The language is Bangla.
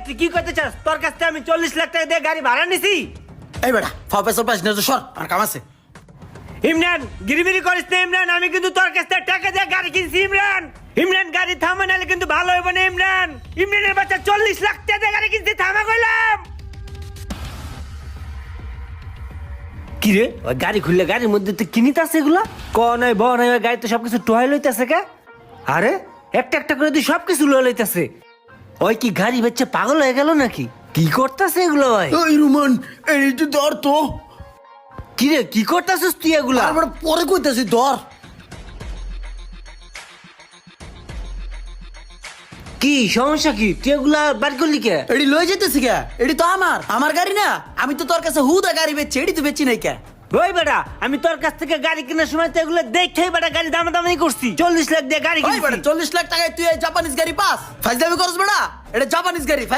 তুই কি করতে চাস? তোর কাছ থেকে আমি 40 লাখ টাকা দিয়ে গাড়ি ভাড়া নিছি। এই বেটা ফাপেসর পাস না তো সর, আর কাম আছে। ইমরান গিরিবিরি করিস না ইমরান, আমি কিন্তু তোর কাছ থেকে টাকা দিয়ে গাড়ি কিনছি ইমরান। ইমরান গাড়ি থামা নাহলে কিন্তু ভালো হবে না ইমরান। ইমরানের বাচ্চা 40 লাখ টাকা দিয়ে গাড়ি কিনছি, থামা কইলাম। কি রে ওই গাড়ি খুললে গাড়ির মধ্যে তো কিনিতে আছে এগুলা ক নাই ব নাই, ওই গাড়িতে সবকিছু টোহাই লইতেছে কে? আরে একটা একটা করে তুই সবকিছু লয়ে লইতেছে। ওই কি গাড়ি বেচে পাগল হয়ে গেল নাকি? কি করতেছে এগুলো ভাই? এই রুমান এই তুই ধর তো। কি রে কি করতেছিস তুই এগুলা? তারপর পরে কইতাছি ধর। কি সমস্যা কি? তুই এগুলা বার করলি কে? এডি লয়ে যেতেছি কে? এডি তো আমার গাড়ি না। আমি তো তোর কাছে হুদা গাড়ি বেচছি, এডি তো বেচি নাই কে? ওই বেটা আমি তোর কাছ থেকে গাড়ি কেনার সময় তো এগুলো দেখেই বেটা গাড়ি দামাদামি করছি। 40 লাখ দিয়ে গাড়ি ওই বেটা কিনছি। 40 লাখ টাকায় তুই এই জাপানিজ গাড়ি পাস? ফাইজলামি করছ বেটা? এটা জাপানিজ গাড়ি।